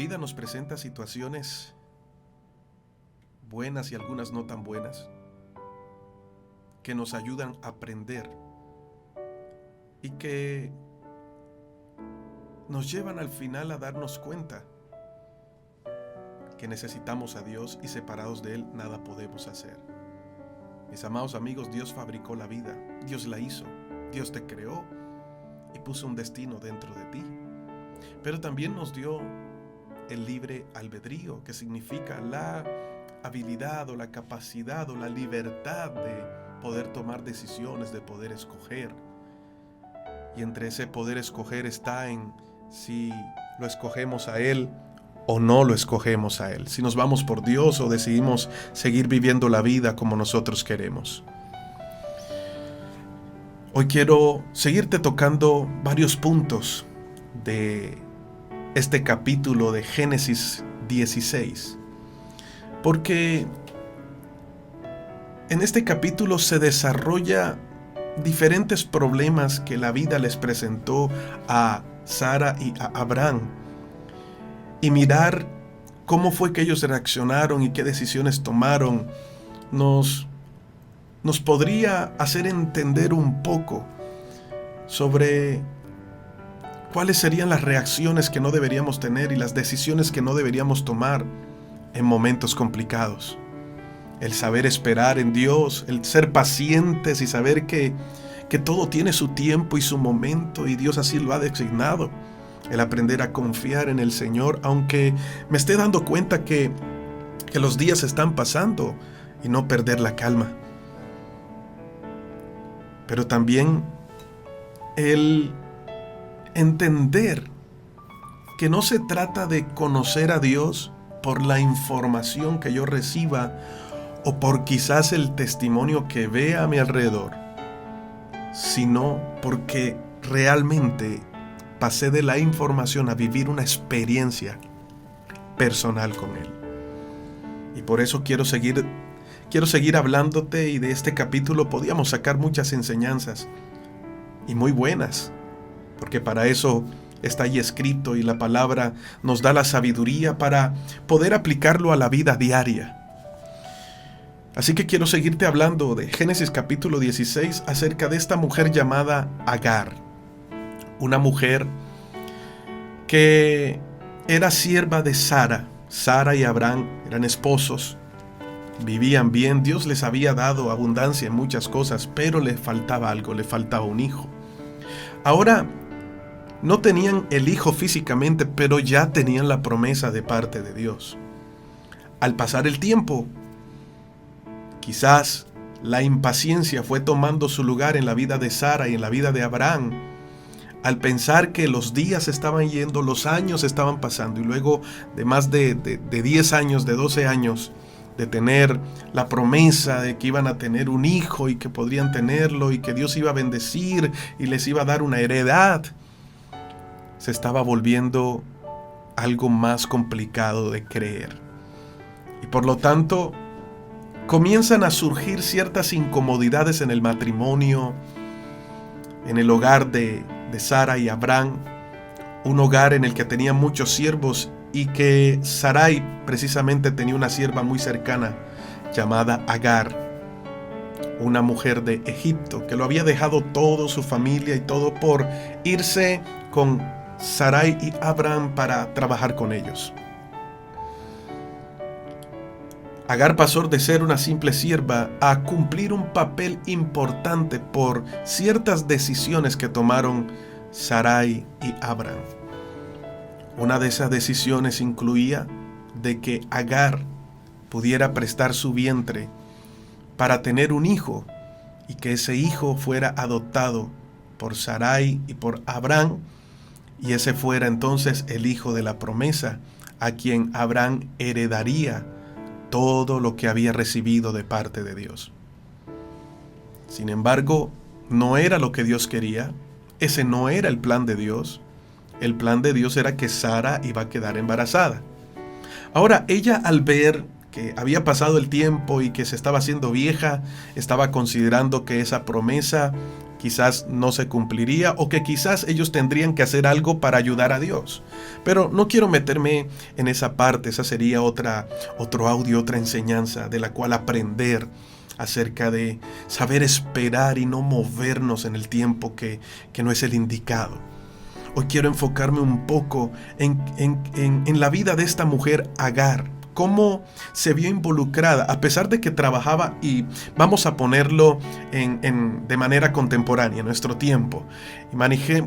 vida nos presenta situaciones buenas y algunas no tan buenas que nos ayudan a aprender y que nos llevan al final a darnos cuenta que necesitamos a Dios y separados de Él nada podemos hacer. Mis amados amigos, Dios fabricó la vida, Dios la hizo, Dios te creó y puso un destino dentro de ti. Pero también nos dio el libre albedrío, que significa la habilidad o la capacidad o la libertad de poder tomar decisiones, de poder escoger. Y entre ese poder escoger está en si lo escogemos a Él o no lo escogemos a Él, si nos vamos por Dios o decidimos seguir viviendo la vida como nosotros queremos. Hoy quiero seguirte tocando varios puntos de este capítulo de Génesis 16, porque en este capítulo se desarrolla diferentes problemas que la vida les presentó a Sara y a Abraham, y mirar cómo fue que ellos reaccionaron y qué decisiones tomaron nos podría hacer entender un poco sobre cuáles serían las reacciones que no deberíamos tener y las decisiones que no deberíamos tomar en momentos complicados. El saber esperar en Dios, el ser pacientes y saber que todo tiene su tiempo y su momento y Dios así lo ha designado. El aprender a confiar en el Señor, aunque me esté dando cuenta que los días están pasando, y no perder la calma. Pero también el entender que no se trata de conocer a Dios por la información que yo reciba o por quizás el testimonio que vea a mi alrededor, sino porque realmente pasé de la información a vivir una experiencia personal con Él. Y por eso quiero seguir hablándote, y de este capítulo podíamos sacar muchas enseñanzas y muy buenas, porque para eso está ahí escrito y la palabra nos da la sabiduría para poder aplicarlo a la vida diaria. Así que quiero seguirte hablando de Génesis capítulo 16 acerca de esta mujer llamada Agar. Una mujer que era sierva de Sara. Sara y Abraham eran esposos, vivían bien, Dios les había dado abundancia en muchas cosas, pero le faltaba algo, le faltaba un hijo. Ahora, no tenían el hijo físicamente, pero ya tenían la promesa de parte de Dios. Al pasar el tiempo, quizás la impaciencia fue tomando su lugar en la vida de Sara y en la vida de Abraham, al pensar que los días estaban yendo, los años estaban pasando, y luego de más de 10 años, de 12 años, de tener la promesa de que iban a tener un hijo y que podrían tenerlo y que Dios iba a bendecir y les iba a dar una heredad, se estaba volviendo algo más complicado de creer. Y por lo tanto, comienzan a surgir ciertas incomodidades en el matrimonio, en el hogar de Sara y Abraham, un hogar en el que tenía muchos siervos y que Sarai precisamente tenía una sierva muy cercana llamada Agar, una mujer de Egipto que lo había dejado todo, su familia y todo, por irse con Sarai y Abraham para trabajar con ellos. Agar pasó de ser una simple sierva a cumplir un papel importante por ciertas decisiones que tomaron Sarai y Abraham. Una de esas decisiones incluía de que Agar pudiera prestar su vientre para tener un hijo y que ese hijo fuera adoptado por Sarai y por Abraham, y ese fuera entonces el hijo de la promesa, a quien Abraham heredaría todo lo que había recibido de parte de Dios. Sin embargo, no era lo que Dios quería. Ese no era el plan de Dios. El plan de Dios era que Sara iba a quedar embarazada. Ahora, ella, al ver que había pasado el tiempo y que se estaba haciendo vieja, estaba considerando que esa promesa quizás no se cumpliría o que quizás ellos tendrían que hacer algo para ayudar a Dios. Pero no quiero meterme en esa parte, esa sería otro audio, otra enseñanza de la cual aprender acerca de saber esperar y no movernos en el tiempo que no es el indicado. Hoy quiero enfocarme un poco en la vida de esta mujer Agar, cómo se vio involucrada, a pesar de que trabajaba, y vamos a ponerlo de manera contemporánea, en nuestro tiempo.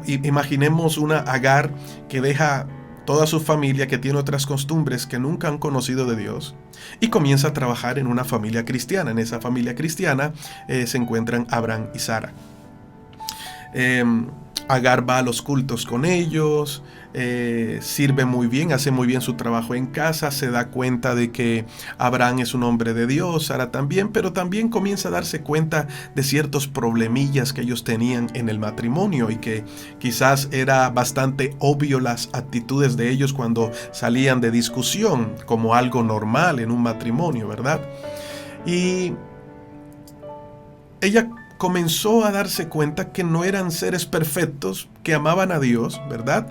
Imaginemos una Agar que deja toda su familia, que tiene otras costumbres que nunca han conocido de Dios, y comienza a trabajar en una familia cristiana. En esa familia cristiana se encuentran Abraham y Sara. Agar va a los cultos con ellos, sirve muy bien, hace muy bien su trabajo en casa, se da cuenta de que Abraham es un hombre de Dios, Sara también, pero también comienza a darse cuenta de ciertos problemillas que ellos tenían en el matrimonio y que quizás era bastante obvio las actitudes de ellos cuando salían de discusión, como algo normal en un matrimonio, ¿verdad? Y ella comenzó a darse cuenta que no eran seres perfectos, que amaban a Dios, ¿verdad?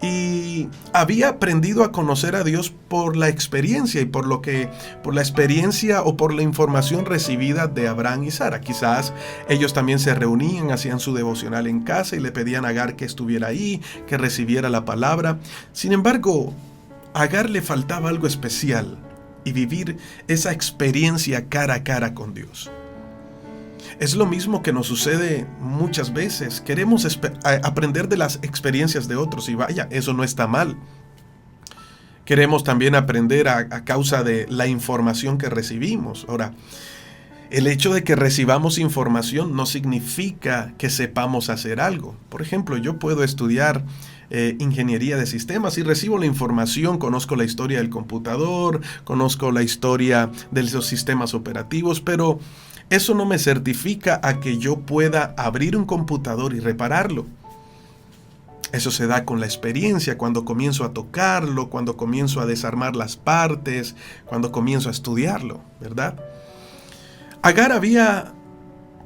Y había aprendido a conocer a Dios por la experiencia y por la experiencia o por la información recibida de Abraham y Sara. Quizás ellos también se reunían, hacían su devocional en casa y le pedían a Agar que estuviera ahí, que recibiera la palabra. Sin embargo, a Agar le faltaba algo especial y vivir esa experiencia cara a cara con Dios. Es lo mismo que nos sucede muchas veces. Queremos aprender de las experiencias de otros y vaya, eso no está mal. Queremos también aprender a causa de la información que recibimos. Ahora, el hecho de que recibamos información no significa que sepamos hacer algo. Por ejemplo, yo puedo estudiar ingeniería de sistemas y recibo la información, conozco la historia del computador, conozco la historia de los sistemas operativos, pero eso no me certifica a que yo pueda abrir un computador y repararlo. Eso se da con la experiencia, cuando comienzo a tocarlo, cuando comienzo a desarmar las partes, cuando comienzo a estudiarlo, ¿verdad? Agar había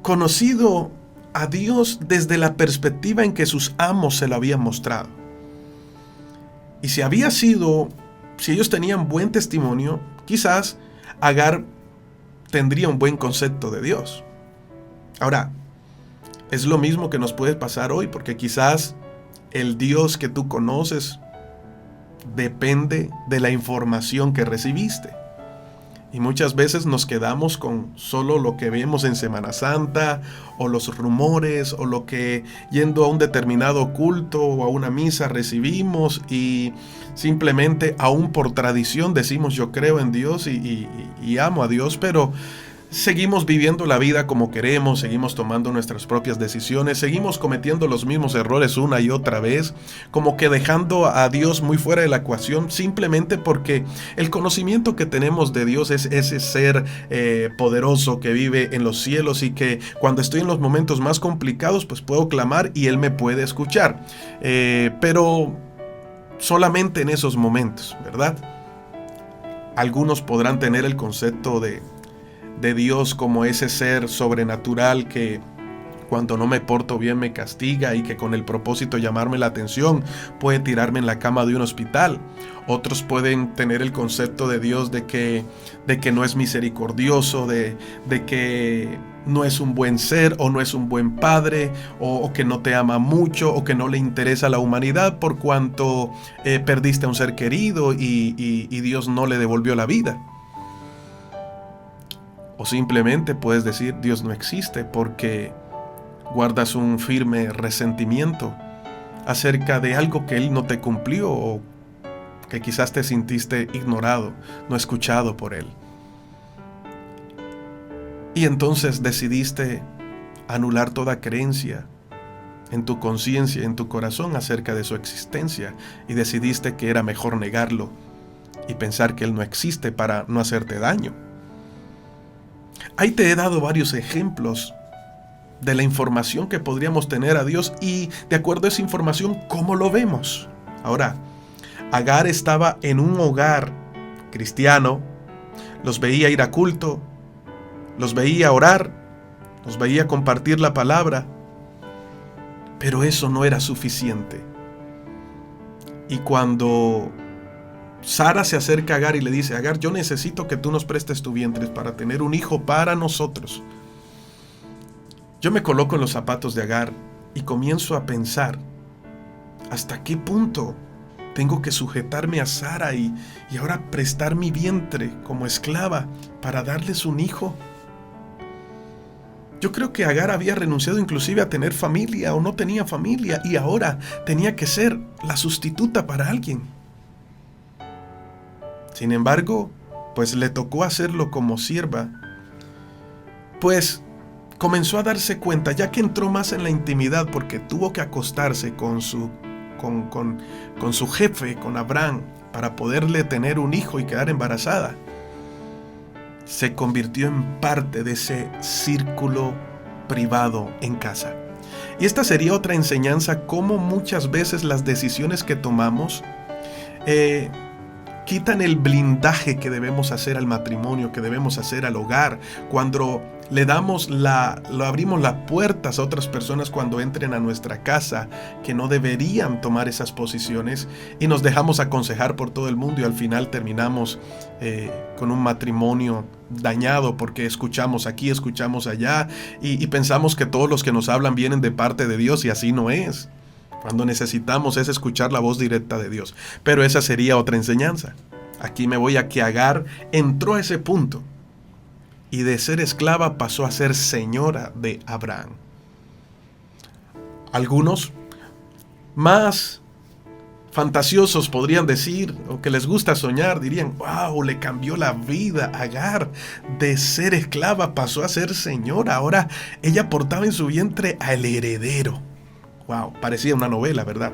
conocido a Dios desde la perspectiva en que sus amos se lo habían mostrado. Y si ellos tenían buen testimonio, quizás Agar tendría un buen concepto de Dios. Ahora, es lo mismo que nos puede pasar hoy, porque quizás el Dios que tú conoces depende de la información que recibiste. Y muchas veces nos quedamos con solo lo que vemos en Semana Santa, o los rumores, o lo que yendo a un determinado culto o a una misa recibimos, y simplemente aún por tradición decimos yo creo en Dios y amo a Dios, pero seguimos viviendo la vida como queremos, seguimos tomando nuestras propias decisiones, seguimos cometiendo los mismos errores una y otra vez, como que dejando a Dios muy fuera de la ecuación, simplemente porque el conocimiento que tenemos de Dios es ese ser poderoso que vive en los cielos y que cuando estoy en los momentos más complicados pues puedo clamar y Él me puede escuchar, pero solamente en esos momentos, ¿verdad? Algunos podrán tener el concepto de Dios como ese ser sobrenatural que cuando no me porto bien me castiga y que con el propósito de llamarme la atención puede tirarme en la cama de un hospital. Otros pueden tener el concepto de Dios de que no es misericordioso, de que no es un buen ser o no es un buen padre o que no te ama mucho o que no le interesa la humanidad por cuanto perdiste a un ser querido y Dios no le devolvió la vida. O simplemente puedes decir Dios no existe porque guardas un firme resentimiento acerca de algo que Él no te cumplió o que quizás te sintiste ignorado, no escuchado por Él. Y entonces decidiste anular toda creencia en tu conciencia, en tu corazón acerca de su existencia y decidiste que era mejor negarlo y pensar que Él no existe para no hacerte daño. Ahí te he dado varios ejemplos de la información que podríamos tener a Dios y de acuerdo a esa información, ¿cómo lo vemos? Ahora, Agar estaba en un hogar cristiano, los veía ir a culto, los veía orar, los veía compartir la palabra, pero eso no era suficiente. Y cuando Sara se acerca a Agar y le dice: Agar, yo necesito que tú nos prestes tu vientre para tener un hijo para nosotros. Yo me coloco en los zapatos de Agar y comienzo a pensar: ¿hasta qué punto tengo que sujetarme a Sara y ahora prestar mi vientre como esclava para darles un hijo? Yo creo que Agar había renunciado inclusive a tener familia o no tenía familia y ahora tenía que ser la sustituta para alguien. Sin embargo, pues le tocó hacerlo como sierva. Pues comenzó a darse cuenta, ya que entró más en la intimidad porque tuvo que acostarse con su jefe, con Abraham, para poderle tener un hijo y quedar embarazada. Se convirtió en parte de ese círculo privado en casa. Y esta sería otra enseñanza, cómo muchas veces las decisiones que tomamos quitan el blindaje que debemos hacer al matrimonio, que debemos hacer al hogar, cuando le abrimos las puertas a otras personas cuando entren a nuestra casa, que no deberían tomar esas posiciones, y nos dejamos aconsejar por todo el mundo y al final terminamos con un matrimonio dañado porque escuchamos aquí, escuchamos allá y pensamos que todos los que nos hablan vienen de parte de Dios, y así no es. Cuando necesitamos es escuchar la voz directa de Dios. Pero esa sería otra enseñanza. Aquí me voy a que Agar entró a ese punto y de ser esclava pasó a ser señora de Abraham. Algunos más fantasiosos podrían decir, o que les gusta soñar, dirían: wow, le cambió la vida a Agar. De ser esclava pasó a ser señora. Ahora ella portaba en su vientre al heredero. Wow, parecía una novela, ¿verdad?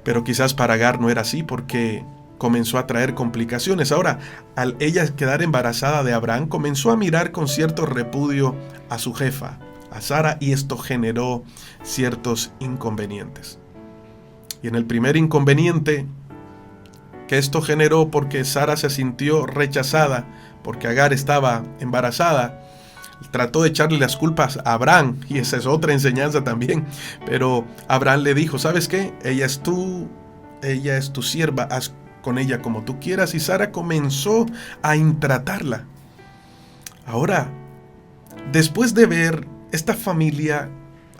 Pero quizás para Agar no era así, porque comenzó a traer complicaciones. Ahora, al ella quedar embarazada de Abraham, comenzó a mirar con cierto repudio a su jefa, a Sara, y esto generó ciertos inconvenientes. Y en el primer inconveniente que esto generó, porque Sara se sintió rechazada porque Agar estaba embarazada, trató de echarle las culpas a Abraham, y esa es otra enseñanza también. Pero Abraham le dijo: ¿sabes qué? Ella es tu sierva, haz con ella como tú quieras. Y Sara comenzó a intratarla. Ahora, después de ver esta familia,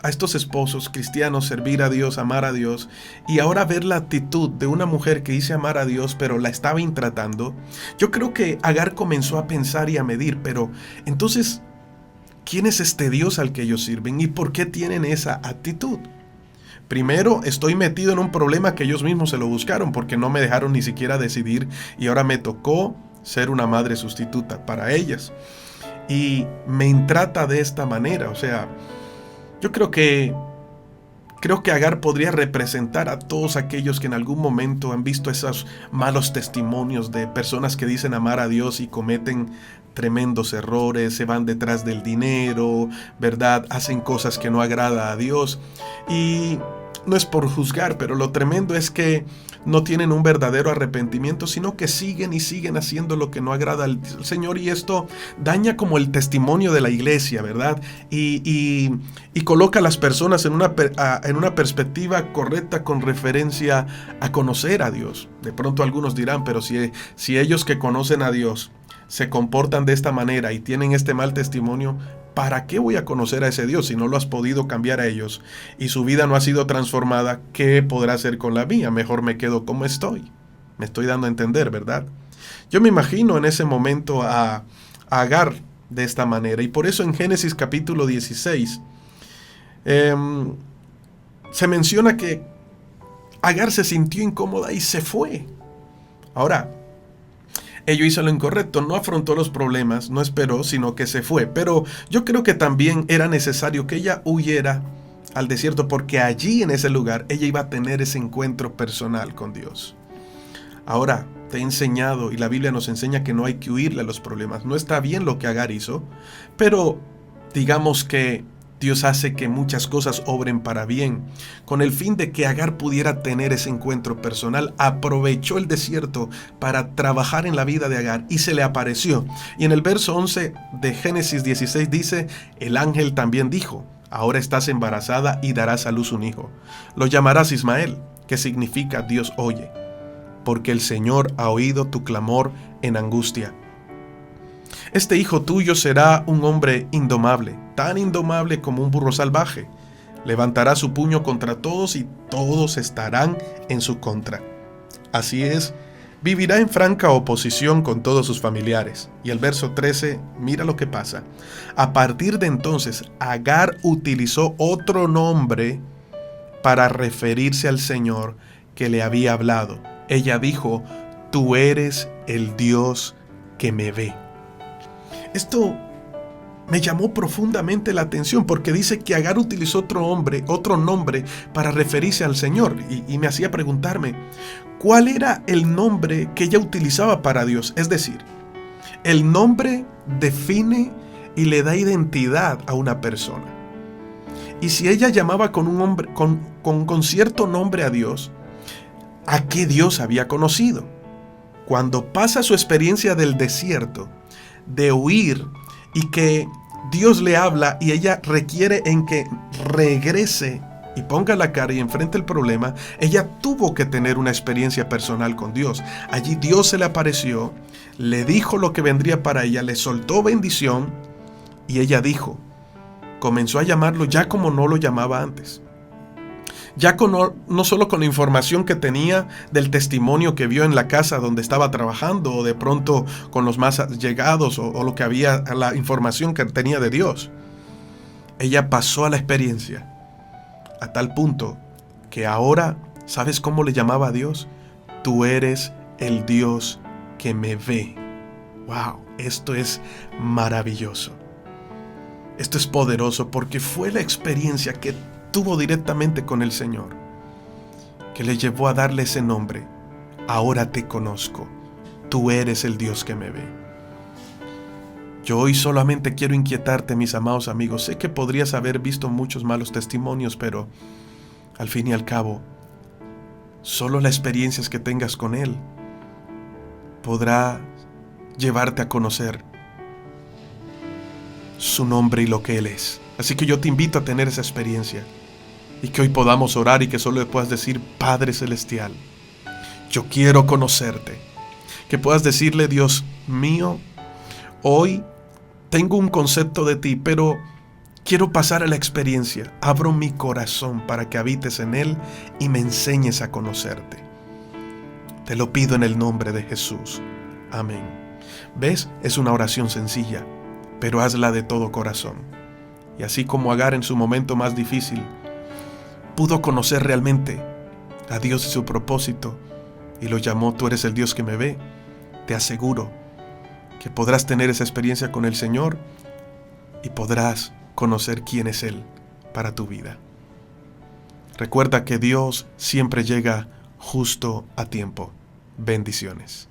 a estos esposos cristianos servir a Dios, amar a Dios, y ahora ver la actitud de una mujer que dice amar a Dios pero la estaba intratando, yo creo que Agar comenzó a pensar y a medir: pero entonces, ¿quién es este Dios al que ellos sirven y por qué tienen esa actitud? Primero, estoy metido en un problema que ellos mismos se lo buscaron, porque no me dejaron ni siquiera decidir y ahora me tocó ser una madre sustituta para ellas. Y me intrata de esta manera. O sea, yo creo que Agar podría representar a todos aquellos que en algún momento han visto esos malos testimonios de personas que dicen amar a Dios y cometen tremendos errores, se van detrás del dinero, ¿verdad? Hacen cosas que no agrada a Dios. Y no es por juzgar, pero lo tremendo es que no tienen un verdadero arrepentimiento, sino que siguen y siguen haciendo lo que no agrada al Señor, y esto daña como el testimonio de la iglesia, ¿verdad? Y coloca a las personas en una perspectiva correcta con referencia a conocer a Dios. De pronto algunos dirán: pero si ellos que conocen a Dios se comportan de esta manera y tienen este mal testimonio, ¿para qué voy a conocer a ese Dios si no lo has podido cambiar a ellos y su vida no ha sido transformada? ¿Qué podrá hacer con la mía? Mejor me quedo como estoy. Me estoy dando a entender, ¿verdad? Yo me imagino en ese momento a Agar de esta manera, y por eso en Génesis capítulo 16 se menciona que Agar se sintió incómoda y se fue. Ahora, ella hizo lo incorrecto, no afrontó los problemas, no esperó, sino que se fue. Pero yo creo que también era necesario que ella huyera al desierto, porque allí en ese lugar ella iba a tener ese encuentro personal con Dios. Ahora, te he enseñado, y la Biblia nos enseña, que no hay que huirle a los problemas. No está bien lo que Agar hizo, pero digamos que Dios hace que muchas cosas obren para bien. Con el fin de que Agar pudiera tener ese encuentro personal, aprovechó el desierto para trabajar en la vida de Agar y se le apareció. Y en el verso 11 de Génesis 16 dice, el ángel también dijo, ahora estás embarazada y darás a luz un hijo. Lo llamarás Ismael, que significa Dios oye, porque el Señor ha oído tu clamor en angustia. Este hijo tuyo será un hombre indomable, tan indomable como un burro salvaje. Levantará su puño contra todos y todos estarán en su contra. Así es, vivirá en franca oposición con todos sus familiares. Y el verso 13, mira lo que pasa. A partir de entonces, Agar utilizó otro nombre para referirse al Señor que le había hablado. Ella dijo, tú eres el Dios que me ve. Esto me llamó profundamente la atención porque dice que Agar utilizó otro nombre para referirse al Señor y me hacía preguntarme, ¿cuál era el nombre que ella utilizaba para Dios? Es decir, el nombre define y le da identidad a una persona. Y si ella llamaba con cierto nombre a Dios, ¿a qué Dios había conocido? Cuando pasa su experiencia del desierto, de huir, y que Dios le habla y ella requiere en que regrese y ponga la cara y enfrente el problema, ella tuvo que tener una experiencia personal con Dios. Allí Dios se le apareció, le dijo lo que vendría para ella, le soltó bendición y ella dijo, comenzó a llamarlo ya como no lo llamaba antes. Ya no solo con la información que tenía del testimonio que vio en la casa donde estaba trabajando, o de pronto con los más allegados, o lo que había, la información que tenía de Dios. Ella pasó a la experiencia, a tal punto que ahora, ¿sabes cómo le llamaba a Dios? Tú eres el Dios que me ve. ¡Wow! Esto es maravilloso. Esto es poderoso porque fue la experiencia que tuvo directamente con el Señor, que le llevó a darle ese nombre. Ahora te conozco, tú eres el Dios que me ve. Yo hoy solamente quiero inquietarte, mis amados amigos. Sé que podrías haber visto muchos malos testimonios, pero al fin y al cabo, solo las experiencias que tengas con Él podrá llevarte a conocer su nombre y lo que Él es. Así que yo te invito a tener esa experiencia. Y que hoy podamos orar y que solo le puedas decir, Padre Celestial, yo quiero conocerte. Que puedas decirle, Dios mío, hoy tengo un concepto de ti, pero quiero pasar a la experiencia. Abro mi corazón para que habites en él y me enseñes a conocerte. Te lo pido en el nombre de Jesús. Amén. ¿Ves? Es una oración sencilla, pero hazla de todo corazón. Y así como Agar en su momento más difícil pudo conocer realmente a Dios y su propósito y lo llamó, tú eres el Dios que me ve, te aseguro que podrás tener esa experiencia con el Señor y podrás conocer quién es Él para tu vida. Recuerda que Dios siempre llega justo a tiempo. Bendiciones.